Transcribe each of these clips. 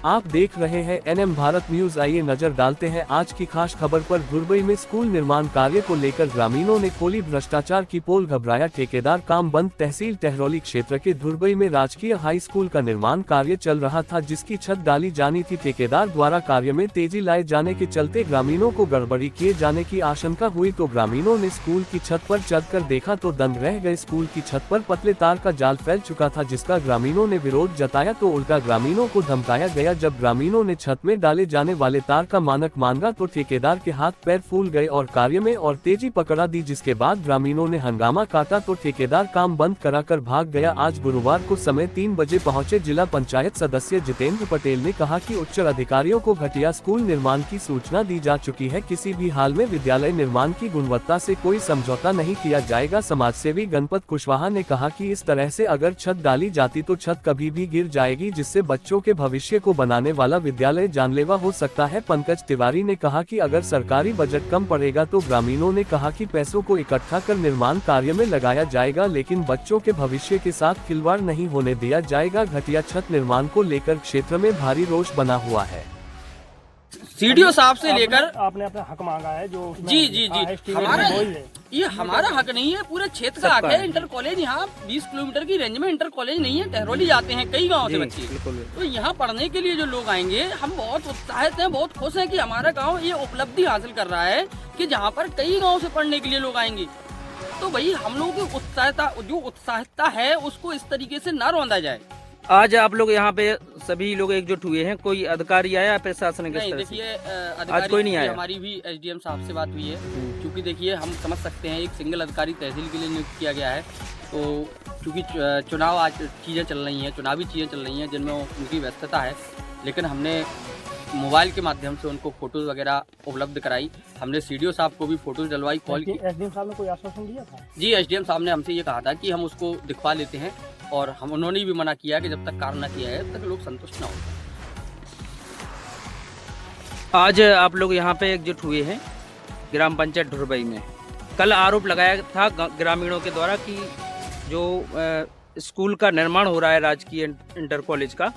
आप देख रहे हैं एनएम भारत न्यूज। आइए नजर डालते हैं आज की खास खबर पर। दुबई में स्कूल निर्माण कार्य को लेकर ग्रामीणों ने खोली भ्रष्टाचार की पोल, घबराया ठेकेदार, काम बंद। तहसील टहरौली क्षेत्र के दुबई में राजकीय हाई स्कूल का निर्माण कार्य चल रहा था, जिसकी छत डाली जानी थी। ठेकेदार द्वारा कार्य में तेजी लाए जाने के चलते ग्रामीणों को गड़बड़ी किए जाने की आशंका हुई, तो ग्रामीणों ने स्कूल की छत पर चढ़कर देखा तो दंग रह गए। स्कूल की छत पर पतले तार का जाल फैल चुका था, जिसका ग्रामीणों ने विरोध जताया तो उल्टा ग्रामीणों को धमकाया गया। जब ग्रामीणों ने छत में डाले जाने वाले तार का मानक मांगा तो ठेकेदार के हाथ पैर फूल गए और कार्य में और तेजी पकड़ा दी, जिसके बाद ग्रामीणों ने हंगामा काटा तो ठेकेदार काम बंद कराकर भाग गया। आज गुरुवार को समय 3 बजे पहुंचे जिला पंचायत सदस्य जितेंद्र पटेल ने कहा कि उच्च अधिकारियों को घटिया स्कूल निर्माण की सूचना दी जा चुकी है। किसी भी हाल में विद्यालय निर्माण की गुणवत्ता से कोई समझौता नहीं किया जाएगा। समाजसेवी गणपत कुशवाहा ने कहा कि इस तरह से अगर छत डाली जाती तो छत कभी भी गिर जाएगी, जिससे बच्चों के भविष्य को बनाने वाला विद्यालय जानलेवा हो सकता है। पंकज तिवारी ने कहा कि अगर सरकारी बजट कम पड़ेगा तो ग्रामीणों ने कहा कि पैसों को इकट्ठा कर निर्माण कार्य में लगाया जाएगा, लेकिन बच्चों के भविष्य के साथ खिलवाड़ नहीं होने दिया जाएगा। घटिया छत निर्माण को लेकर क्षेत्र में भारी रोष बना हुआ है। सीडीओ साहब से लेकर आपने अपना हक मांगा है जो जी हमारा ये हमारा हक नहीं है, पूरे क्षेत्र का हक है। इंटर कॉलेज यहाँ 20 किलोमीटर की रेंज में इंटर कॉलेज नहीं है। टहरौली जाते हैं कई गांव से बच्चे, तो यहाँ पढ़ने के लिए जो लोग आएंगे, हम बहुत उत्साहित हैं, बहुत खुश हैं कि हमारा गाँव ये उपलब्धि हासिल कर रहा है कि जहाँ पर कई गाँव से पढ़ने के लिए लोग आएंगे। तो भाई हम लोगों की जो उत्साहिता है उसको इस तरीके से न रौंदा जाए। आज आप लोग यहाँ पे सभी लोग एकजुट हुए हैं, कोई अधिकारी आया प्रशासनिक? नहीं, देखिए आज कोई नहीं आया। हमारी भी एसडीएम साहब से बात हुई है, क्योंकि देखिए हम समझ सकते हैं एक सिंगल अधिकारी तहसील के लिए नियुक्त किया गया है, तो क्योंकि चुनाव आज चीज़ें चल रही हैं, चुनावी चीज़ें चल रही हैं जिनमें उनकी व्यस्तता है, लेकिन हमने मोबाइल के माध्यम से उनको फोटोज वगैरह उपलब्ध कराई। हमने सीडीओ साहब को भी फोटोज डलवाई, कॉल की। एसडीएम साहब ने कोई आश्वासन दिया था? जी, एसडीएम साहब ने हमसे ये कहा था कि हम उसको दिखवा लेते हैं, और हम उन्होंने भी मना किया कि जब तक कार्य न किया है तब तक लोग संतुष्ट न हो। आज आप लोग यहाँ पे एकजुट हुए हैं ग्राम पंचायत दुबई में। कल आरोप लगाया था ग्रामीणों के द्वारा कि जो स्कूल का निर्माण हो रहा है राजकीय इंटर कॉलेज का,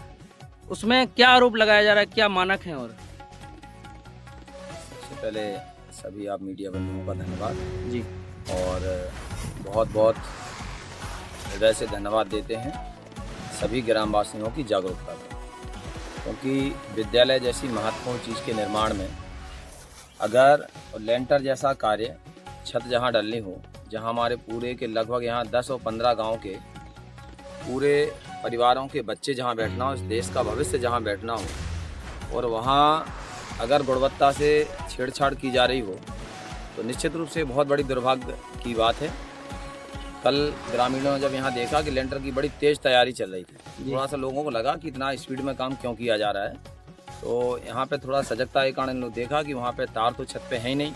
उसमें क्या आरोप लगाया जा रहा है, क्या मानक है? और सबसे पहले सभी आप मीडिया बंधुओं का धन्यवाद जी, और बहुत बहुत हृदय से धन्यवाद देते हैं सभी ग्रामवासियों की जागरूकता को, क्योंकि विद्यालय जैसी महत्वपूर्ण चीज़ के निर्माण में अगर लेंटर जैसा कार्य, छत जहां डलनी हो, जहां हमारे पूरे के लगभग यहाँ 10 और 15 गांव के पूरे परिवारों के बच्चे जहां बैठना हो, इस देश का भविष्य जहां बैठना हो, और वहां अगर गुणवत्ता से छेड़छाड़ की जा रही हो तो निश्चित रूप से बहुत बड़ी दुर्भाग्य की बात है। कल ग्रामीणों ने जब यहाँ देखा कि लेंटर की बड़ी तेज़ तैयारी चल रही थी, थोड़ा सा लोगों को लगा कि इतना स्पीड में काम क्यों किया जा रहा है, तो यहाँ पे थोड़ा सजगता के कारण लोग देखा कि वहाँ पे तार तो छत पे है ही नहीं,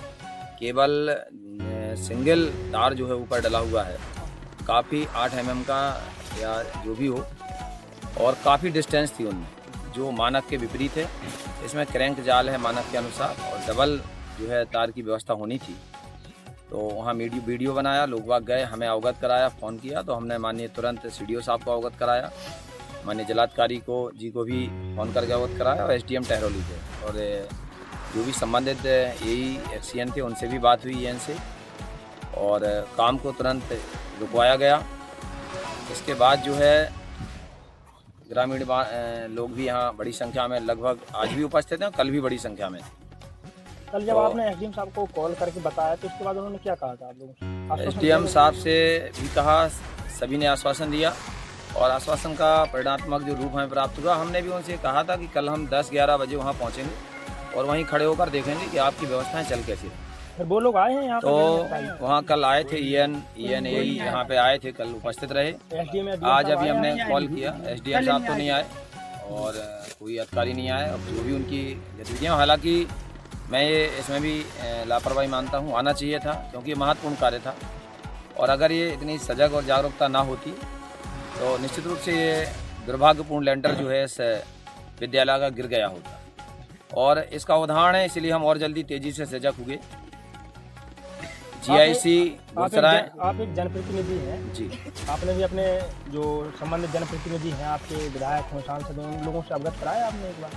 केवल सिंगल तार जो है ऊपर डला हुआ है, काफ़ी 8 mm का या जो भी हो, और काफ़ी डिस्टेंस थी उनमें जो मानक के विपरीत है। इसमें क्रैंक जाल है मानक के अनुसार, और डबल जो है तार की व्यवस्था होनी थी। तो वहाँ वीडियो बनाया, लोग बाग गए, हमें अवगत कराया, फ़ोन किया, तो हमने माननीय तुरंत सीडीओ साहब को अवगत कराया, माननीय जिलाधिकारी जी को भी फ़ोन करके अवगत कराया, और एसडीएम टहरौली थे, और जो भी संबंधित यही एक्सीएन थे उनसे भी बात हुई एन से, और काम को तुरंत रुकवाया गया। इसके बाद जो है ग्रामीण लोग भी यहाँ बड़ी संख्या में लगभग आज भी उपस्थित हैं, कल भी बड़ी संख्या में। कल जब आपने एसडीएम साहब को कॉल करके बताया तो उसके बाद उन्होंने क्या कहा था आप लोगों से? एसडीएम साहब से भी कहा, सभी ने आश्वासन दिया, और आश्वासन का परिणात्मक जो रूप हमें प्राप्त हुआ, हमने भी उनसे कहा था कि कल हम 10-11 बजे वहाँ पहुँचेंगे और वहीं खड़े होकर देखेंगे कि आपकी व्यवस्थाएँ चल कैसी रही। फिर वो लोग आए हैं यहाँ? तो वहाँ कल आए थे EN यहाँ पे आए थे, कल उपस्थित रहे। आज अभी हमने कॉल किया, एसडीएम साहब तो नहीं आए और कोई अधिकारी नहीं आए। अब जो भी उनकी गतिविधियाँ, हालांकि मैं ये इसमें भी लापरवाही मानता हूँ, आना चाहिए था, क्योंकि ये महत्वपूर्ण कार्य था, और अगर ये इतनी सजग और जागरूकता ना होती तो निश्चित रूप से ये दुर्भाग्यपूर्ण लेंटर जो है इस विद्यालय का गिर गया होता, और इसका उदाहरण है, इसलिए हम और जल्दी तेज़ी से सजग हुए। GIC गुरसराय। आप एक जनप्रतिनिधि हैं जी। आपने भी अपने जो संबंधित जनप्रतिनिधि हैं, आपके विधायक हों, सांसद हों, उन लोगों से अवगत कराया आपने एक बार?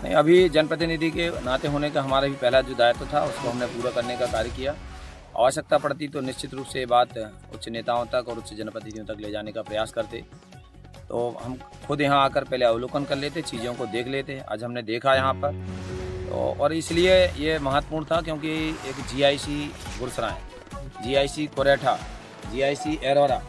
नहीं, अभी जनप्रतिनिधि के नाते होने का हमारा भी पहला जो दायित्व था उसको हमने पूरा करने का कार्य किया। आवश्यकता पड़ती तो निश्चित रूप से ये बात उच्च नेताओं तक और उच्च जनप्रतिनिधियों तक ले जाने का प्रयास करते। तो हम खुद यहाँ आकर पहले अवलोकन कर लेते, चीज़ों को देख लेते। आज हमने देखा यहाँ पर तो, और इसलिए ये महत्वपूर्ण था क्योंकि एक GIC Gursarai, GIC कोरेठा, GIC Aurora,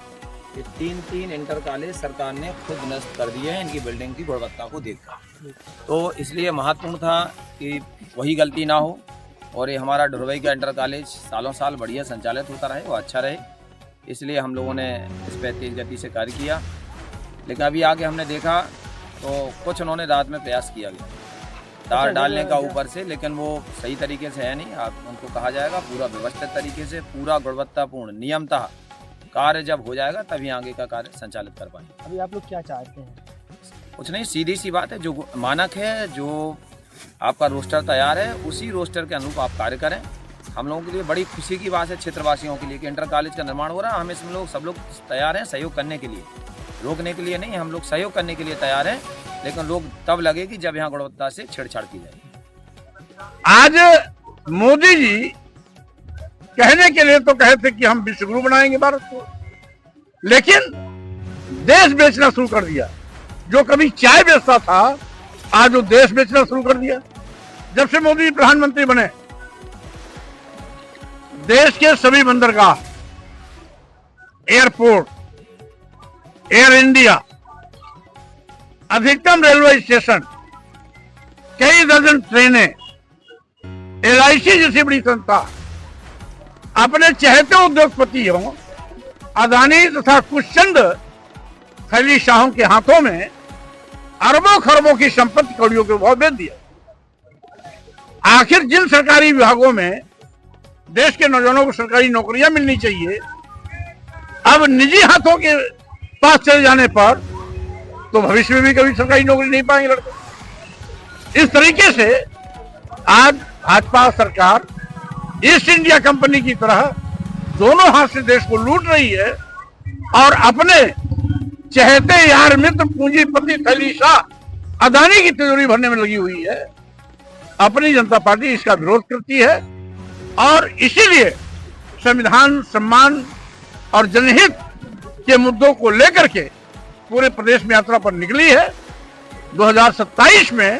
ये तीन इंटर कॉलेज सरकार ने खुद नष्ट कर दिए हैं इनकी बिल्डिंग की गुणवत्ता को देखकर। तो इसलिए महत्वपूर्ण था कि वही गलती ना हो और ये हमारा ढुरवई का इंटर कॉलेज सालों साल बढ़िया संचालित होता रहे, वो अच्छा रहे। इसलिए हम लोगों ने इस पर तेज गति से कार्य किया। लेकिन अभी आगे हमने देखा तो कुछ उन्होंने रात में प्रयास किया गया तार डालने का ऊपर से, लेकिन वो सही तरीके से है नहीं। आप उनको कहा जाएगा पूरा व्यवस्थित तरीके से, पूरा गुणवत्तापूर्ण नियमतः कार्य जब हो जाएगा तभी आगे का कार्य संचालित कर पाएंगे। अभी आप लोग क्या चाहते हैं? कुछ नहीं, सीधी सी बात है, जो मानक है, जो आपका रोस्टर तैयार है उसी रोस्टर के अनुरूप आप कार्य करें। हम लोगों के लिए बड़ी खुशी की बात है, क्षेत्रवासियों के लिए, कि इंटर कॉलेज का निर्माण हो रहा है। हम इसमें लोग सब लोग तैयार हैं सहयोग करने के लिए, रोकने के लिए नहीं, हम लोग सहयोग करने के लिए तैयार हैं। लेकिन लोग तब लगेगी जब यहाँ गुणवत्ता से छेड़छाड़ की जाएगी। आज मोदी जी कहने के लिए तो कहे थे कि हम विश्वगुरु बनाएंगे भारत को, लेकिन देश बेचना शुरू कर दिया। जो कभी चाय बेचता था आज वो देश बेचना शुरू कर दिया। जब से मोदी प्रधानमंत्री बने, देश के सभी बंदरगाह, एयरपोर्ट, एयर इंडिया, अधिकतम रेलवे स्टेशन, कई दर्जन ट्रेनें, LIC जैसी बड़ी संस्था अपने चहेते उद्योगपतियों अदानी तथा कुछ चंद खली शाहों के हाथों में अरबों खरबों की संपत्ति कौड़ियों के भाव बेच दिया। आखिर जिन सरकारी विभागों में देश के नौजवानों को सरकारी नौकरियां मिलनी चाहिए, अब निजी हाथों के पास चले जाने पर तो भविष्य में भी कभी सरकारी नौकरी नहीं पाएंगे लड़के। इस तरीके से आज भाजपा सरकार ईस्ट इंडिया कंपनी की तरह दोनों हाथ से देश को लूट रही है और अपने चहेते यार मित्र पूंजीपति थैली शाह अदानी की तिजोरी भरने में लगी हुई है। अपनी जनता पार्टी इसका विरोध करती है और इसीलिए संविधान सम्मान और जनहित के मुद्दों को लेकर के पूरे प्रदेश में यात्रा पर निकली है। 2027 में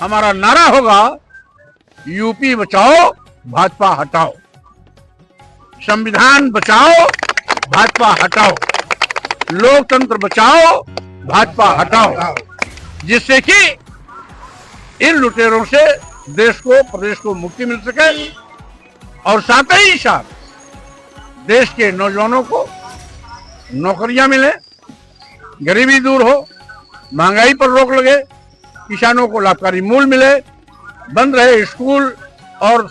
हमारा नारा होगा, यूपी बचाओ भाजपा हटाओ, संविधान बचाओ भाजपा हटाओ, लोकतंत्र बचाओ भाजपा हटाओ, जिससे कि इन लुटेरों से देश को, प्रदेश को मुक्ति मिल सके और साथ ही साथ देश के नौजवानों को नौकरियां मिले, गरीबी दूर हो, महंगाई पर रोक लगे, किसानों को लाभकारी मूल्य मिले, बंद रहे स्कूल और